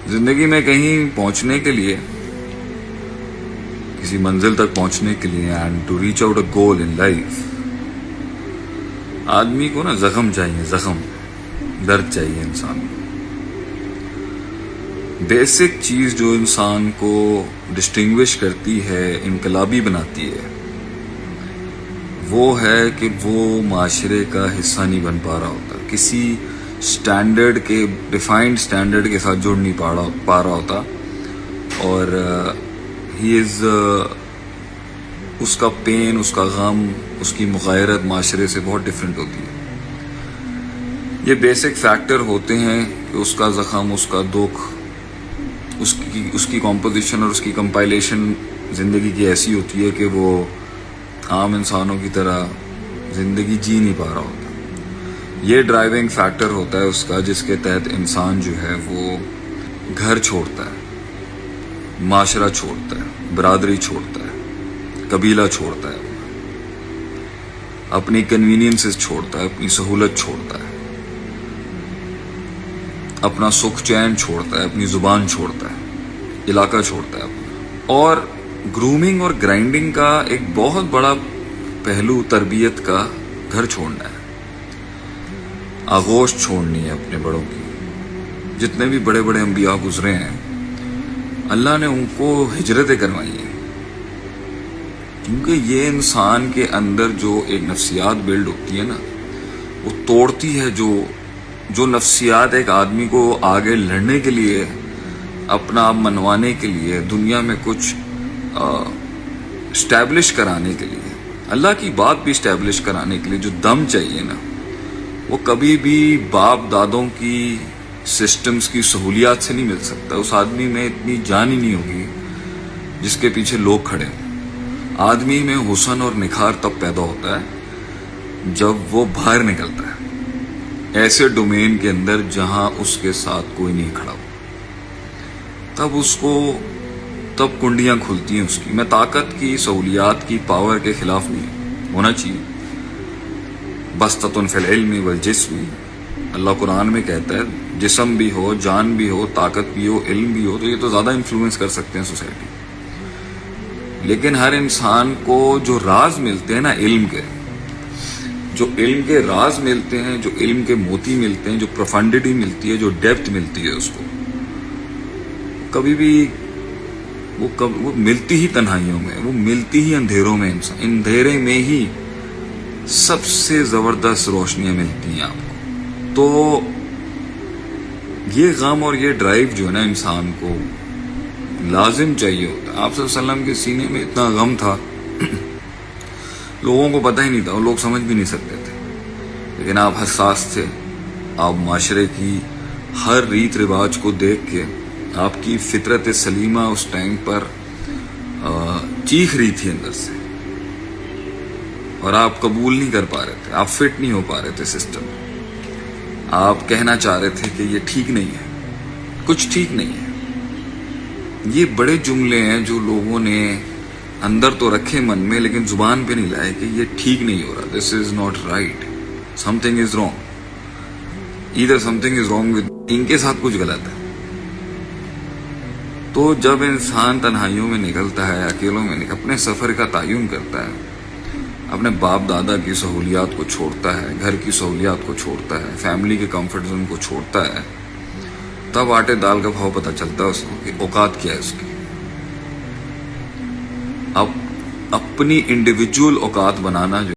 زندگی میں کہیں پہنچنے کے لیے، کسی منزل تک پہنچنے کے لیے، and to reach out a goal in life, آدمی کو نا زخم چاہیے، زخم، درد چاہیے انسان کو. بیسک چیز جو انسان کو ڈسٹنگوش کرتی ہے، انقلابی بناتی ہے، وہ ہے کہ وہ معاشرے کا حصہ نہیں بن پا رہا ہوتا، کسی سٹینڈرڈ کے، ڈیفائنڈ سٹینڈرڈ کے ساتھ جڑ نہیں پا رہا ہوتا، اور ہی از، اس کا پین، اس کا غم، اس کی مغایرت معاشرے سے بہت ڈفرینٹ ہوتی ہے. یہ بیسک فیکٹر ہوتے ہیں کہ اس کا زخم، اس کا دکھ، اس کی کمپوزیشن اور اس کی کمپائلیشن زندگی کی ایسی ہوتی ہے کہ وہ عام انسانوں کی طرح زندگی جی نہیں پا رہا ہوتا. یہ ڈرائیونگ فیکٹر ہوتا ہے اس کا، جس کے تحت انسان جو ہے وہ گھر چھوڑتا ہے، معاشرہ چھوڑتا ہے، برادری چھوڑتا ہے، قبیلہ چھوڑتا ہے، اپنی کنوینئنسز چھوڑتا ہے، اپنی سہولت چھوڑتا ہے، اپنا سکھ چین چھوڑتا ہے، اپنی زبان چھوڑتا ہے، علاقہ چھوڑتا ہے اپنا. اور گرومنگ اور گرائنڈنگ کا ایک بہت بڑا پہلو تربیت کا گھر چھوڑنا ہے، آغوش چھوڑنی ہے اپنے بڑوں کی. جتنے بھی بڑے بڑے انبیاء گزرے ہیں، اللہ نے ان کو ہجرتیں کروائی ہیں، کیونکہ یہ انسان کے اندر جو ایک نفسیات بلڈ ہوتی ہے نا، وہ توڑتی ہے، جو نفسیات ایک آدمی کو آگے لڑنے کے لیے، اپنا آپ منوانے کے لیے، دنیا میں کچھ اسٹیبلش کرانے کے لیے، اللہ کی بات بھی اسٹیبلش کرانے کے لیے جو دم چاہیے نا، وہ کبھی بھی باپ دادوں کی سسٹمز کی سہولیات سے نہیں مل سکتا. اس آدمی میں اتنی جان ہی نہیں ہوگی جس کے پیچھے لوگ کھڑے ہوں. آدمی میں حسن اور نکھار تب پیدا ہوتا ہے جب وہ باہر نکلتا ہے ایسے ڈومین کے اندر جہاں اس کے ساتھ کوئی نہیں کھڑا ہو. تب کنڈیاں کھلتی ہیں اس کی. میں طاقت کی، سہولیات کی، پاور کے خلاف نہیں ہونا چاہیے. بسطۃ فی العلم والجسم، اللہ قرآن میں کہتا ہے جسم بھی ہو، جان بھی ہو، طاقت بھی ہو، علم بھی ہو، تو یہ تو زیادہ انفلوئنس کر سکتے ہیں سوسائٹی. لیکن ہر انسان کو جو راز ملتے ہیں نا علم کے، جو علم کے راز ملتے ہیں، جو علم کے موتی ملتے ہیں، جو پروفنڈیٹی ملتی ہے، جو ڈیپتھ ملتی ہے، اس کو کبھی بھی وہ ملتی ہی تنہائیوں میں، وہ ملتی ہی اندھیروں میں. انسان اندھیرے میں ہی سب سے زبردست روشنیاں ملتی ہیں آپ کو. تو یہ غم اور یہ ڈرائیو جو ہے نا انسان کو لازم چاہیے ہوتا ہے. آپ صلی اللہ علیہ وسلم کے سینے میں اتنا غم تھا، لوگوں کو پتہ ہی نہیں تھا، وہ لوگ سمجھ بھی نہیں سکتے تھے. لیکن آپ حساس تھے. آپ معاشرے کی ہر ریت رواج کو دیکھ کے، آپ کی فطرت سلیمہ اس ٹائم پر چیخ رہی تھی اندر سے، اور آپ قبول نہیں کر پا رہے تھے، آپ فٹ نہیں ہو پا رہے تھے سسٹم. آپ کہنا چاہ رہے تھے کہ یہ ٹھیک نہیں ہے، کچھ ٹھیک نہیں ہے. یہ بڑے جملے ہیں جو لوگوں نے اندر تو رکھے من میں، لیکن زبان پہ نہیں لائے کہ یہ ٹھیک نہیں ہو رہا. This is not right, something is wrong, ادھر something is wrong with, ان کے ساتھ کچھ غلط ہے. تو جب انسان تنہائیوں میں نکلتا ہے، اکیلوں میں اپنے سفر کا تعین کرتا ہے، اپنے باپ دادا کی سہولیات کو چھوڑتا ہے، گھر کی سہولیات کو چھوڑتا ہے، فیملی کے کمفرٹ زون کو چھوڑتا ہے، تب آٹے دال کا بھاؤ پتہ چلتا ہے اس کو کہ اوقات کیا ہے اس کی. اب اپنی انڈیویجول اوقات بنانا جو